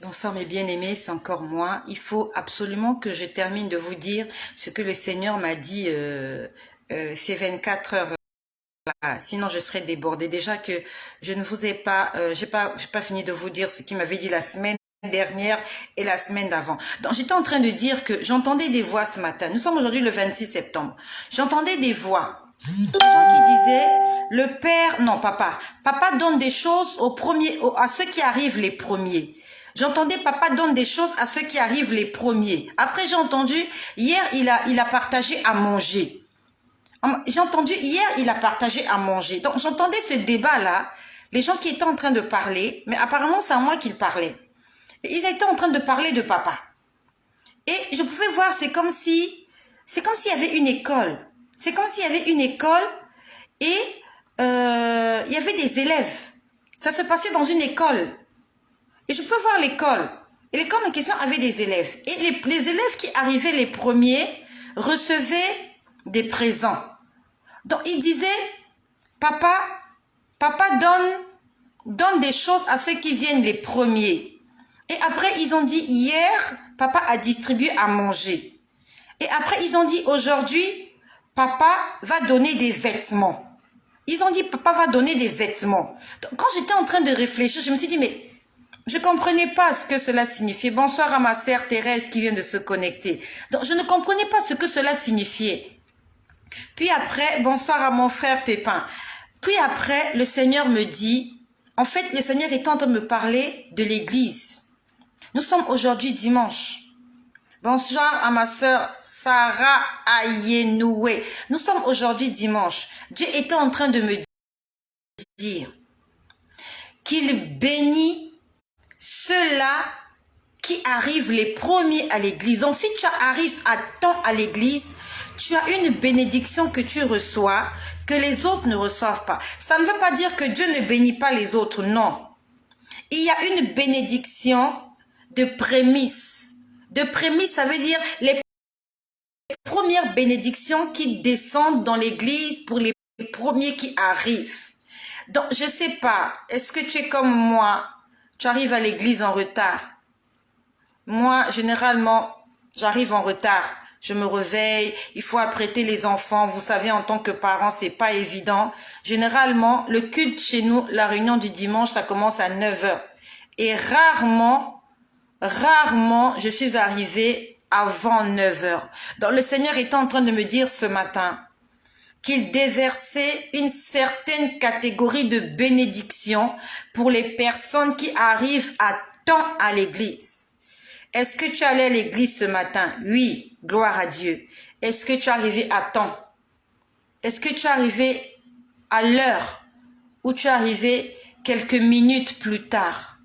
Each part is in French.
Bonsoir mes bien-aimés, c'est encore moi. Il faut absolument que je termine de vous dire ce que le Seigneur m'a dit ces 24 heures là. Sinon je serai débordée. Déjà que je ne vous ai pas, j'ai pas fini de vous dire ce qu'il m'avait dit la semaine dernière et la semaine d'avant. Donc j'étais en train de dire que j'entendais des voix ce matin. Nous sommes aujourd'hui le 26 septembre. J'entendais des voix. Des gens qui disaient, le père, non papa donne des choses à ceux qui arrivent les premiers. J'entendais papa donne des choses à ceux qui arrivent les premiers. Après j'ai entendu, hier il a partagé à manger. J'ai entendu, hier il a partagé à manger. Donc j'entendais ce débat là, les gens qui étaient en train de parler, mais apparemment c'est à moi qu'ils parlaient. Ils étaient en train de parler de papa. Et je pouvais voir, c'est comme s'il y avait une école. C'est comme s'il y avait une école et il y avait des élèves. Ça se passait dans une école. Et je peux voir l'école. Et l'école en question avait des élèves. Et les élèves qui arrivaient les premiers recevaient des présents. Donc ils disaient, papa donne des choses à ceux qui viennent les premiers. Et après ils ont dit, hier, papa a distribué à manger. Et après ils ont dit, aujourd'hui, papa va donner des vêtements. Ils ont dit, papa va donner des vêtements. Donc, quand j'étais en train de réfléchir, je me suis dit, mais je ne comprenais pas ce que cela signifiait. Bonsoir à ma sœur Thérèse qui vient de se connecter. Donc, je ne comprenais pas ce que cela signifiait. Puis après, bonsoir à mon frère Pépin. Puis après, le Seigneur me dit, en fait, le Seigneur est en train de me parler de l'église. Nous sommes aujourd'hui dimanche. Bonsoir à ma sœur Sarah Ayenoué. Nous sommes aujourd'hui dimanche. Dieu était en train de me dire qu'il bénit ceux-là qui arrivent les premiers à l'église. Donc si tu arrives à temps à l'église, tu as une bénédiction que tu reçois, que les autres ne reçoivent pas. Ça ne veut pas dire que Dieu ne bénit pas les autres, non. Il y a une bénédiction de prémices. De prémices, ça veut dire les premières bénédictions qui descendent dans l'église pour les premiers qui arrivent. Donc, je ne sais pas, est-ce que tu es comme moi, tu arrives à l'église en retard? Moi, généralement, j'arrive en retard. Je me réveille, il faut apprêter les enfants. Vous savez, en tant que parent, c'est pas évident. Généralement, le culte chez nous, la réunion du dimanche, ça commence à 9 heures. Et rarement, je suis arrivée avant 9 heures. Donc, le Seigneur est en train de me dire ce matin qu'il déversait une certaine catégorie de bénédiction pour les personnes qui arrivent à temps à l'église. Est-ce que tu allais à l'église ce matin? Oui, gloire à Dieu. Est-ce que tu es arrivé à temps? Est-ce que tu es arrivé à l'heure ou tu es arrivé quelques minutes plus tard?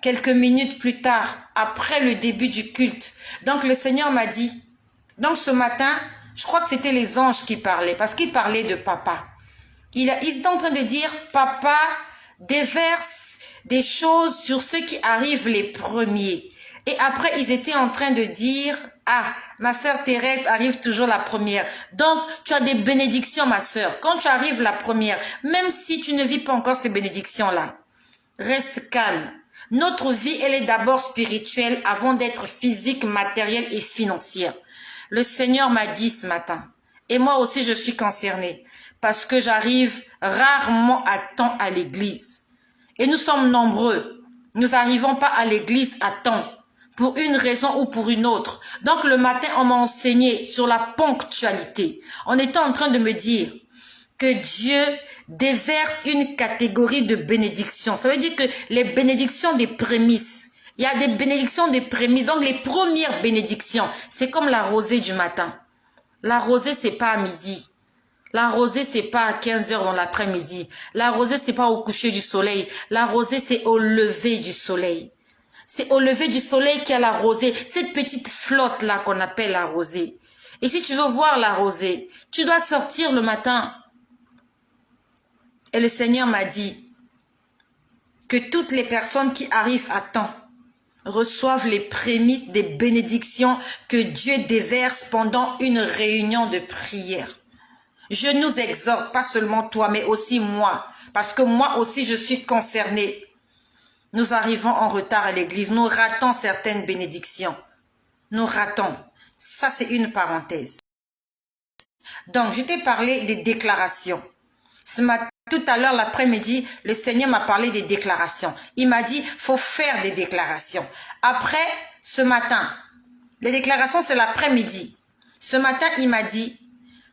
Quelques minutes plus tard, après le début du culte. Donc le Seigneur m'a dit, donc ce matin, je crois que c'était les anges qui parlaient, parce qu'ils parlaient de papa. Ils étaient en train de dire, papa déverse des choses sur ceux qui arrivent les premiers. Et après, ils étaient en train de dire, ah, ma sœur Thérèse arrive toujours la première. Donc, tu as des bénédictions, ma sœur. Quand tu arrives la première, même si tu ne vis pas encore ces bénédictions-là, reste calme. Notre vie, elle est d'abord spirituelle avant d'être physique, matérielle et financière. Le Seigneur m'a dit ce matin, et moi aussi je suis concernée, parce que j'arrive rarement à temps à l'église. Et nous sommes nombreux. Nous n'arrivons pas à l'église à temps, pour une raison ou pour une autre. Donc le matin, on m'a enseigné sur la ponctualité. On était en train de me dire que Dieu déverse une catégorie de bénédictions. Ça veut dire que les bénédictions des prémices, il y a des bénédictions des prémices. Donc les premières bénédictions, c'est comme la rosée du matin. La rosée, c'est pas à midi. La rosée, c'est pas à 15 heures dans l'après-midi. La rosée, c'est pas au coucher du soleil. La rosée, c'est au lever du soleil. C'est au lever du soleil qu'il y a la rosée. Cette petite flotte là qu'on appelle la rosée. Et si tu veux voir la rosée, tu dois sortir le matin. Et le Seigneur m'a dit que toutes les personnes qui arrivent à temps reçoivent les prémices des bénédictions que Dieu déverse pendant une réunion de prière. Je nous exhorte, pas seulement toi, mais aussi moi, parce que moi aussi je suis concernée. Nous arrivons en retard à l'église. Nous ratons certaines bénédictions. Nous ratons. Ça, c'est une parenthèse. Donc, je t'ai parlé des déclarations. Tout à l'heure, l'après-midi, le Seigneur m'a parlé des déclarations. Il m'a dit, faut faire des déclarations. Après, ce matin, les déclarations, c'est l'après-midi. Ce matin, il m'a dit,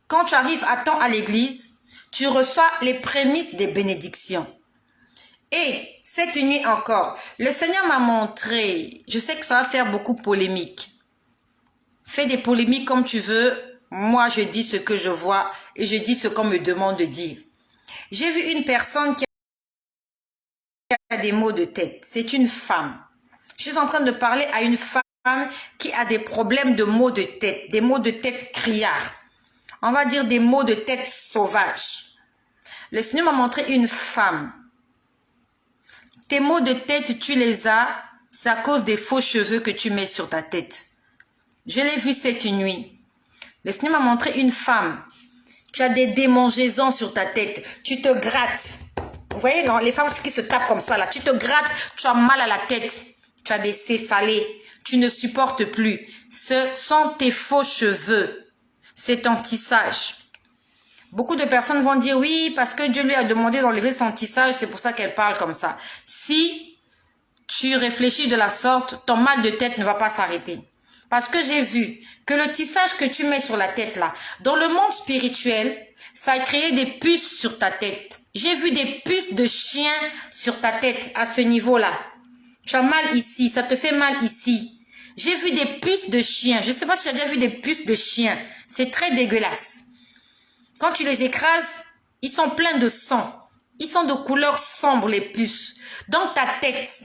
quand tu arrives à temps à l'église, tu reçois les prémices des bénédictions. Et cette nuit encore, le Seigneur m'a montré, je sais que ça va faire beaucoup polémique. Fais des polémiques comme tu veux. Moi, je dis ce que je vois et je dis ce qu'on me demande de dire. J'ai vu une personne qui a des maux de tête. C'est une femme. Je suis en train de parler à une femme qui a des problèmes de maux de tête, des maux de tête criards. On va dire des maux de tête sauvages. Le Seigneur m'a montré une femme. Tes maux de tête, tu les as, c'est à cause des faux cheveux que tu mets sur ta tête. Je l'ai vu cette nuit. Le Seigneur m'a montré une femme. Tu as des démangeaisons sur ta tête. Tu te grattes. Vous voyez, non, les femmes qui se tapent comme ça, là. Tu te grattes, tu as mal à la tête. Tu as des céphalées. Tu ne supportes plus. Ce sont tes faux cheveux. C'est ton tissage. Beaucoup de personnes vont dire oui, parce que Dieu lui a demandé d'enlever son tissage, c'est pour ça qu'elle parle comme ça. Si tu réfléchis de la sorte, ton mal de tête ne va pas s'arrêter. Parce que j'ai vu que le tissage que tu mets sur la tête là, dans le monde spirituel, ça a créé des puces sur ta tête. J'ai vu des puces de chien sur ta tête à ce niveau-là. Tu as mal ici, ça te fait mal ici. J'ai vu des puces de chien. Je ne sais pas si tu as déjà vu des puces de chien. C'est très dégueulasse. Quand tu les écrases, ils sont pleins de sang. Ils sont de couleur sombre, les puces. Dans ta tête,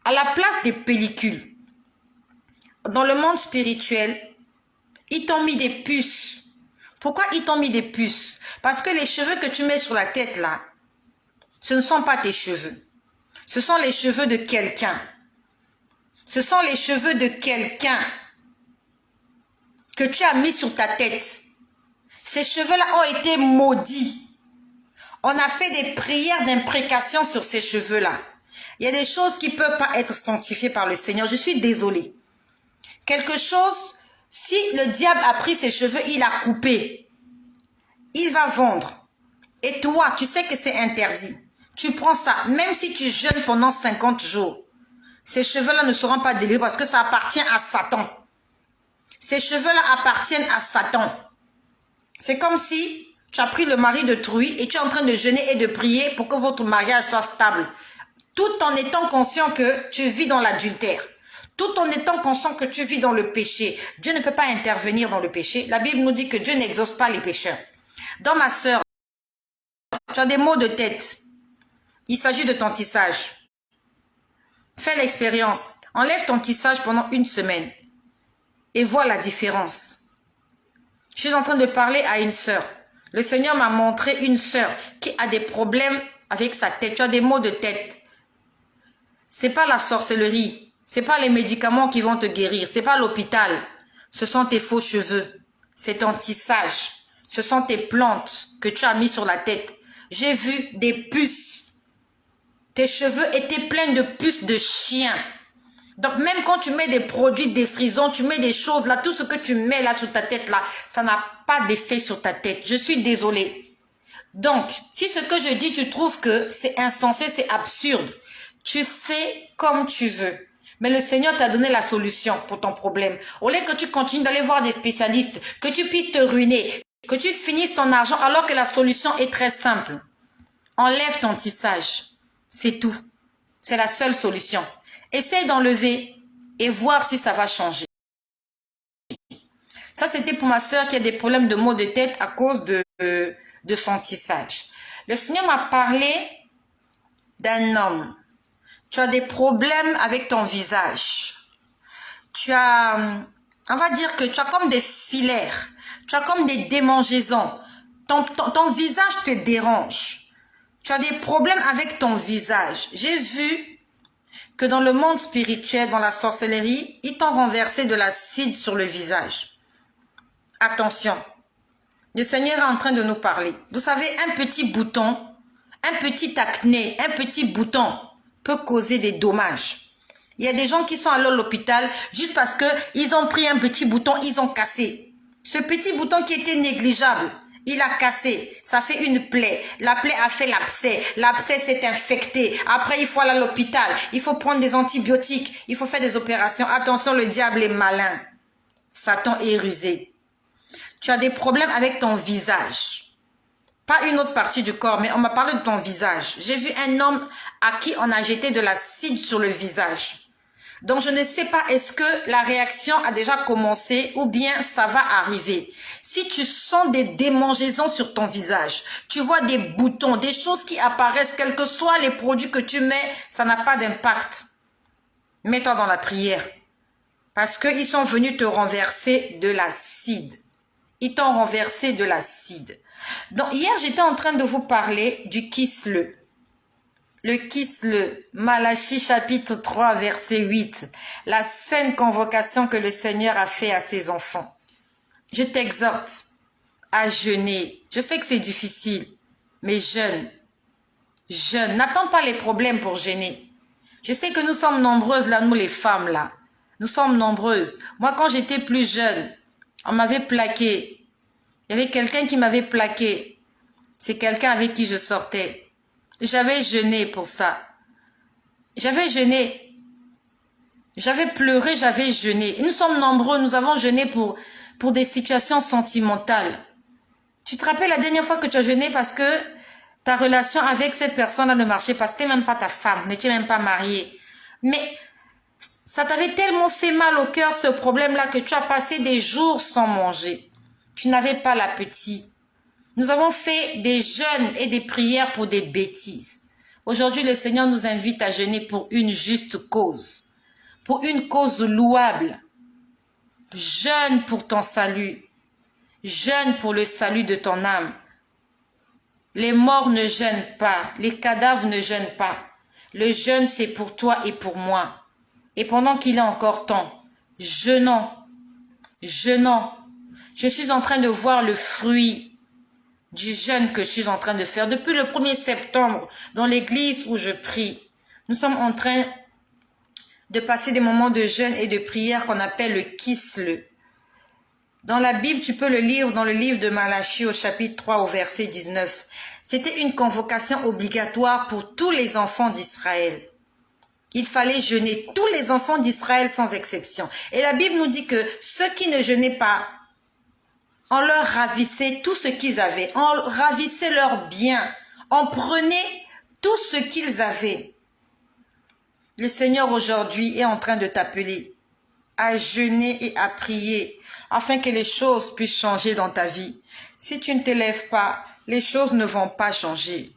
à la place des pellicules, dans le monde spirituel, ils t'ont mis des puces. Pourquoi ils t'ont mis des puces? Parce que les cheveux que tu mets sur la tête là, ce ne sont pas tes cheveux. Ce sont les cheveux de quelqu'un. Ce sont les cheveux de quelqu'un que tu as mis sur ta tête. Ces cheveux-là ont été maudits. On a fait des prières d'imprécation sur ces cheveux-là. Il y a des choses qui ne peuvent pas être sanctifiées par le Seigneur. Je suis désolée. Quelque chose, si le diable a pris ses cheveux, il a coupé. Il va vendre. Et toi, tu sais que c'est interdit. Tu prends ça, même si tu jeûnes pendant 50 jours. Ces cheveux-là ne seront pas délivrés parce que ça appartient à Satan. Ces cheveux-là appartiennent à Satan. C'est comme si tu as pris le mari de Trouille et tu es en train de jeûner et de prier pour que votre mariage soit stable. Tout en étant conscient que tu vis dans l'adultère. Tout en étant conscient que tu vis dans le péché. Dieu ne peut pas intervenir dans le péché. La Bible nous dit que Dieu n'exauce pas les pécheurs. Dans ma sœur, tu as des maux de tête. Il s'agit de ton tissage. Fais l'expérience. Enlève ton tissage pendant une semaine. Et vois la différence. Je suis en train de parler à une sœur. Le Seigneur m'a montré une sœur qui a des problèmes avec sa tête. Tu as des maux de tête. C'est pas la sorcellerie. C'est pas les médicaments qui vont te guérir. C'est pas l'hôpital. Ce sont tes faux cheveux. C'est ton tissage. Ce sont tes plantes que tu as mis sur la tête. J'ai vu des puces. Tes cheveux étaient pleins de puces de chien. Donc même quand tu mets des produits défrisants, tu mets des choses là, tout ce que tu mets là sur ta tête là, ça n'a pas d'effet sur ta tête. Je suis désolée. Donc, si ce que je dis, tu trouves que c'est insensé, c'est absurde, tu fais comme tu veux. Mais le Seigneur t'a donné la solution pour ton problème. Au lieu que tu continues d'aller voir des spécialistes, que tu puisses te ruiner, que tu finisses ton argent alors que la solution est très simple. Enlève ton tissage. C'est tout. C'est la seule solution. Essaye d'enlever et voir si ça va changer. Ça, c'était pour ma sœur qui a des problèmes de maux de tête à cause de son tissage. Le Seigneur m'a parlé d'un homme. Tu as des problèmes avec ton visage. Tu as, on va dire que tu as comme des filaires. Tu as comme des démangeaisons. Ton visage te dérange. Tu as des problèmes avec ton visage. J'ai vu que dans le monde spirituel, dans la sorcellerie, ils t'ont renversé de l'acide sur le visage. Attention. Le Seigneur est en train de nous parler. Vous savez, un petit bouton, un petit acné, un petit bouton peut causer des dommages. Il y a des gens qui sont allés à l'hôpital juste parce qu'ils ont pris un petit bouton, ils ont cassé. Ce petit bouton qui était négligeable, il a cassé. Ça fait une plaie. La plaie a fait l'abcès. L'abcès s'est infecté. Après, il faut aller à l'hôpital. Il faut prendre des antibiotiques. Il faut faire des opérations. Attention, le diable est malin. Satan est rusé. Tu as des problèmes avec ton visage. Pas une autre partie du corps, mais on m'a parlé de ton visage. J'ai vu un homme à qui on a jeté de l'acide sur le visage. Donc, je ne sais pas, est-ce que la réaction a déjà commencé ou bien ça va arriver. Si tu sens des démangeaisons sur ton visage, tu vois des boutons, des choses qui apparaissent, quels que soient les produits que tu mets, ça n'a pas d'impact. Mets-toi dans la prière. Parce qu'ils sont venus te renverser de l'acide. Ils t'ont renversé de l'acide. Donc, hier, j'étais en train de vous parler du kisle. Le kisle, Malachie chapitre 3 verset 8, la sainte convocation que le Seigneur a fait à ses enfants. Je t'exhorte à jeûner. Je sais que c'est difficile, mais jeûne. Jeûne. N'attends pas les problèmes pour jeûner. Je sais que nous sommes nombreuses là, nous les femmes là. Nous sommes nombreuses. Moi, quand j'étais plus jeune, on m'avait plaqué. Il y avait quelqu'un qui m'avait plaqué. C'est quelqu'un avec qui je sortais. J'avais jeûné pour ça. J'avais jeûné. J'avais pleuré, j'avais jeûné. Et nous sommes nombreux, nous avons jeûné pour des situations sentimentales. Tu te rappelles la dernière fois que tu as jeûné parce que ta relation avec cette personne-là ne marchait pas. C'était même pas ta femme, n'étais même pas mariée. Mais ça t'avait tellement fait mal au cœur, ce problème-là, que tu as passé des jours sans manger. Tu n'avais pas l'appétit. Nous avons fait des jeûnes et des prières pour des bêtises. Aujourd'hui, le Seigneur nous invite à jeûner pour une juste cause, pour une cause louable. Jeûne pour ton salut. Jeûne pour le salut de ton âme. Les morts ne jeûnent pas, les cadavres ne jeûnent pas. Le jeûne, c'est pour toi et pour moi. Et pendant qu'il est encore temps, jeûnons, jeûnons. Je suis en train de voir le fruit du jeûne que je suis en train de faire. Depuis le 1er septembre, dans l'église où je prie, nous sommes en train de passer des moments de jeûne et de prière qu'on appelle le kisle. Dans la Bible, tu peux le lire dans le livre de Malachie au chapitre 3 au verset 19. C'était une convocation obligatoire pour tous les enfants d'Israël. Il fallait jeûner, tous les enfants d'Israël sans exception. Et la Bible nous dit que ceux qui ne jeûnaient pas, on leur ravissait tout ce qu'ils avaient. On ravissait leurs biens. On prenait tout ce qu'ils avaient. Le Seigneur aujourd'hui est en train de t'appeler à jeûner et à prier afin que les choses puissent changer dans ta vie. Si tu ne t'élèves pas, les choses ne vont pas changer.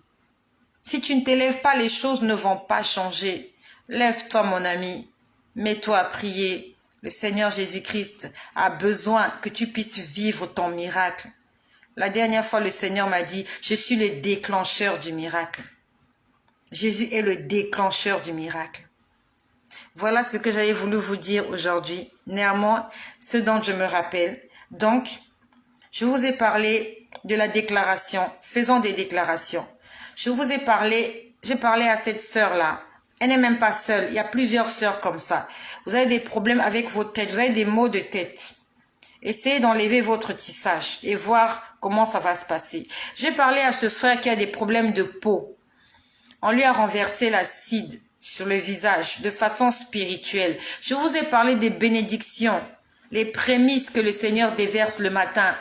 Si tu ne t'élèves pas, les choses ne vont pas changer. Lève-toi, mon ami. Mets-toi à prier. Le Seigneur Jésus-Christ a besoin que tu puisses vivre ton miracle. La dernière fois, le Seigneur m'a dit, je suis le déclencheur du miracle. Jésus est le déclencheur du miracle. Voilà ce que j'avais voulu vous dire aujourd'hui. Néanmoins, ce dont je me rappelle. Donc, je vous ai parlé de la déclaration. Faisons des déclarations. Je vous ai parlé, j'ai parlé à cette sœur-là. Elle n'est même pas seule. Il y a plusieurs sœurs comme ça. Vous avez des problèmes avec votre tête. Vous avez des maux de tête. Essayez d'enlever votre tissage et voir comment ça va se passer. J'ai parlé à ce frère qui a des problèmes de peau. On lui a renversé l'acide sur le visage de façon spirituelle. Je vous ai parlé des bénédictions, les prémices que le Seigneur déverse le matin.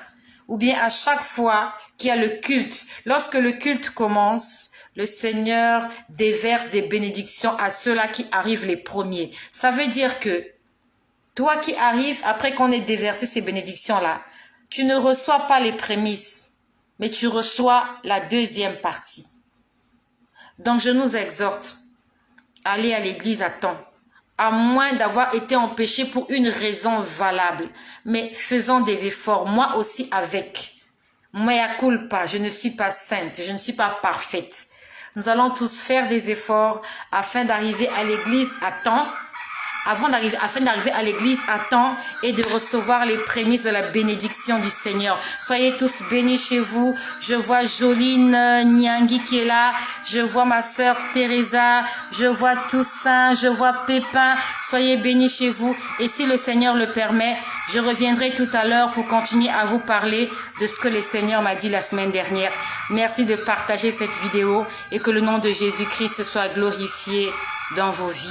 Ou bien à chaque fois qu'il y a le culte, lorsque le culte commence, le Seigneur déverse des bénédictions à ceux-là qui arrivent les premiers. Ça veut dire que toi qui arrives après qu'on ait déversé ces bénédictions-là, tu ne reçois pas les prémices, mais tu reçois la deuxième partie. Donc je nous exhorte à aller à l'église à temps, à moins d'avoir été empêché pour une raison valable. Mais faisons des efforts, moi aussi avec. Mea culpa, je ne suis pas sainte, je ne suis pas parfaite. Nous allons tous faire des efforts afin d'arriver à l'église à temps afin d'arriver à l'église à temps et de recevoir les prémices de la bénédiction du Seigneur. Soyez tous bénis chez vous. Je vois Joline Nyangui qui est là. Je vois ma sœur Teresa. Je vois Toussaint. Je vois Pépin. Soyez bénis chez vous. Et si le Seigneur le permet, je reviendrai tout à l'heure pour continuer à vous parler de ce que le Seigneur m'a dit la semaine dernière. Merci de partager cette vidéo et que le nom de Jésus-Christ soit glorifié dans vos vies.